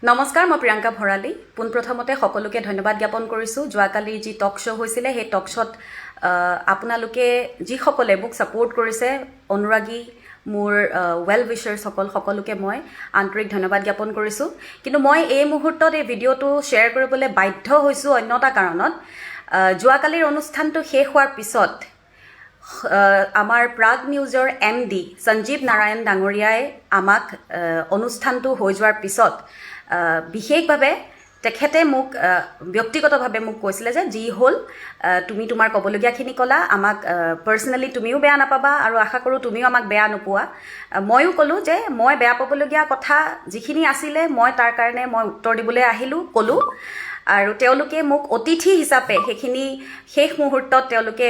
নমস্কাৰ, মই প্ৰিয়ংকা ভৰালী। পোনপ্ৰথমতে সকলোকে ধন্যবাদ জ্ঞাপন কৰিছোঁ। যোৱাকালিৰ যি টক শ্ব' হৈছিলে, সেই টক শ্ব'ত আপোনালোকে যিসকলে মোক ছাপোৰ্ট কৰিছে, অনুৰাগী মোৰ ৱেল উইচাৰ্ছসকল সকলোকে মই আন্তৰিক ধন্যবাদ জ্ঞাপন কৰিছোঁ। কিন্তু মই এই মুহূৰ্তত এই ভিডিঅ'টো শ্বেয়াৰ কৰিবলৈ বাধ্য হৈছোঁ অন্য এটা কাৰণত। যোৱাকালিৰ অনুষ্ঠানটো শেষ হোৱাৰ পিছত আমাৰ প্ৰাগ নিউজৰ MD সঞ্জীৱ নাৰায়ণ ডাঙৰীয়াই আমাক অনুষ্ঠানটো হৈ যোৱাৰ পিছত বিশেষভাৱে তেখেতে মোক ব্যক্তিগতভাৱে মোক কৈছিলে যে যি হ'ল তুমি তোমাৰ ক'বলগীয়াখিনি ক'লা, আমাক পাৰ্চনেলি তুমিও বেয়া নাপাবা আৰু আশা কৰোঁ তুমিও আমাক বেয়া নোপোৱা। ময়ো ক'লোঁ যে মই বেয়া পাবলগীয়া কথা যিখিনি আছিলে মই তাৰ কাৰণে মই উত্তৰ দিবলৈ আহিলোঁ, ক'লোঁ। আৰু তেওঁলোকে মোক অতিথি হিচাপে সেইখিনি শেষ মুহূৰ্তত তেওঁলোকে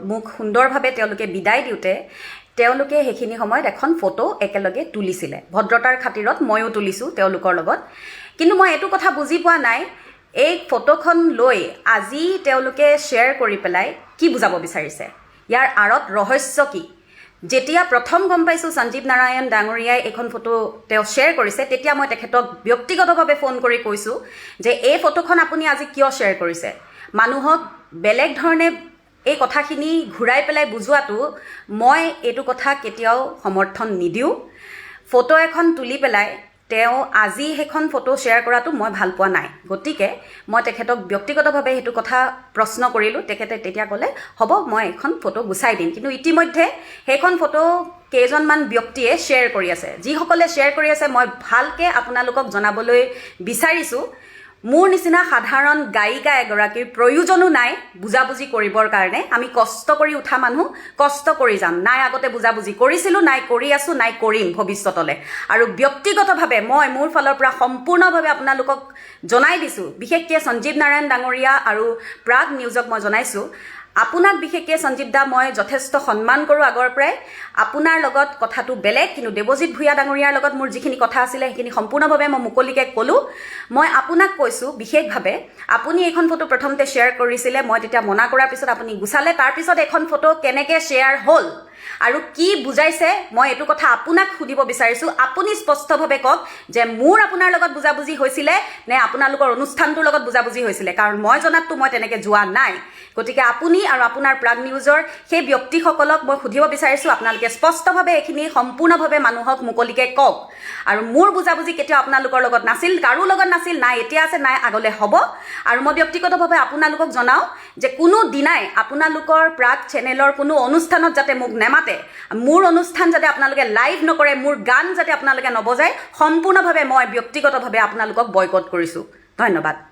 মোক সুন্দৰভাৱে তেওঁলোকে বিদায় দিওঁতে তেওঁলোকে সেইখিনি সময়ত এখন ফটো একেলগে তুলিছিলে। ভদ্ৰতাৰ খাতিৰত ময়ো তুলিছোঁ তেওঁলোকৰ লগত। কিন্তু মই এইটো কথা বুজি পোৱা নাই, এই ফটোখন লৈ আজি তেওঁলোকে শ্বেয়াৰ কৰি পেলাই কি বুজাব বিচাৰিছে, ইয়াৰ আঁৰত ৰহস্য কি? যেতিয়া প্ৰথম গম পাইছোঁ সঞ্জীৱ নাৰায়ণ ডাঙৰীয়াই এইখন ফটো তেওঁ শ্বেয়াৰ কৰিছে, তেতিয়া মই তেখেতক ব্যক্তিগতভাৱে ফোন কৰি কৈছোঁ যে এই ফটোখন আপুনি আজি কিয় শ্বেয়াৰ কৰিছে? মানুহক বেলেগ ধৰণে এই কথাখিনি ঘূৰাই পেলাই বুজোৱাটো মই এইটো কথা কেতিয়াও সমৰ্থন নিদিওঁ। ফটো এখন তুলি পেলাই তেওঁ আজি সেইখন ফটো শ্বেয়াৰ কৰাটো মই ভাল পোৱা নাই। গতিকে মই তেখেতক ব্যক্তিগতভাৱে সেইটো কথা প্ৰশ্ন কৰিলোঁ। তেখেতে তেতিয়া ক'লে হ'ব মই এখন ফটো গুচাই দিম। কিন্তু ইতিমধ্যে সেইখন ফটো কেইজনমান ব্যক্তিয়ে শ্বেয়াৰ কৰি আছে। যিসকলে শ্বেয়াৰ কৰি আছে মই ভালকৈ আপোনালোকক জনাবলৈ বিচাৰিছোঁ, মোৰ নিচিনা সাধাৰণ গায়িকা এগৰাকীৰ প্ৰয়োজনো নাই বুজাবুজি কৰিবৰ কাৰণে। আমি কষ্ট কৰি উঠা মানুহ, কষ্ট কৰি যাম। নাই আগতে বুজাবুজি কৰিছিলোঁ, নাই কৰি আছোঁ, নাই কৰিম ভৱিষ্যতলৈ। আৰু ব্যক্তিগতভাৱে মই মোৰ ফালৰ পৰা সম্পূৰ্ণভাৱে আপোনালোকক জনাই দিছোঁ, বিশেষকৈ সঞ্জীৱ নাৰায়ণ ডাঙৰীয়া আৰু প্ৰাগ নিউজক মই জনাইছোঁ, আপোনাক বিশেষকৈ সঞ্জীৱ দা মই যথেষ্ট সন্মান কৰোঁ আগৰ পৰাই। আপোনাৰ লগত কথাটো বেলেগ, কিন্তু দেৱজিৎ ভূঞা ডাঙৰীয়াৰ লগত মোৰ যিখিনি কথা আছিলে সেইখিনি সম্পূৰ্ণভাৱে মই মুকলিকৈ ক'লোঁ। মই আপোনাক কৈছোঁ বিশেষভাৱে, আপুনি এইখন ফটো প্ৰথমতে শ্বেয়াৰ কৰিছিলে, মই তেতিয়া মনা কৰাৰ পিছত আপুনি গুচালে। তাৰপিছত এইখন ফটো কেনেকৈ শ্বেয়াৰ হ'ল আৰু কি বুজাইছে মই এইটো কথা আপোনাক সুধিব বিচাৰিছোঁ। আপুনি স্পষ্টভাৱে কওক যে মোৰ আপোনাৰ লগত বুজাবুজি হৈছিলে নে আপোনালোকৰ অনুষ্ঠানটোৰ লগত বুজাবুজি হৈছিলে, কাৰণ মই জনাততো মই তেনেকৈ যোৱা নাই। গতিকে আপুনি আৰু আপোনাৰ প্ৰাগ নিউজৰ সেই ব্যক্তিসকলক মই সুধিব বিচাৰিছোঁ, আপোনালোকে স্পষ্টভাৱে এইখিনি সম্পূৰ্ণভাৱে মানুহক মুকলিকৈ কওক। আৰু মোৰ বুজাবুজি কেতিয়াও আপোনালোকৰ লগত নাছিল, কাৰো লগত নাছিল, নাই এতিয়া আছে, নাই আগলৈ হ'ব। আৰু মই ব্যক্তিগতভাৱে আপোনালোকক জনাওঁ যে কোনো দিনাই আপোনালোকৰ প্ৰাগ চেনেলৰ কোনো অনুষ্ঠানত যাতে মোক নেমাতে, মোৰ অনুষ্ঠান যাতে আপোনালোকে লাইভ নকৰে, মোৰ গান যাতে আপোনালোকে নবজায়, সম্পূৰ্ণভাৱে মই ব্যক্তিগতভাৱে আপোনালোকক বয়কট কৰিছোঁ। ধন্যবাদ।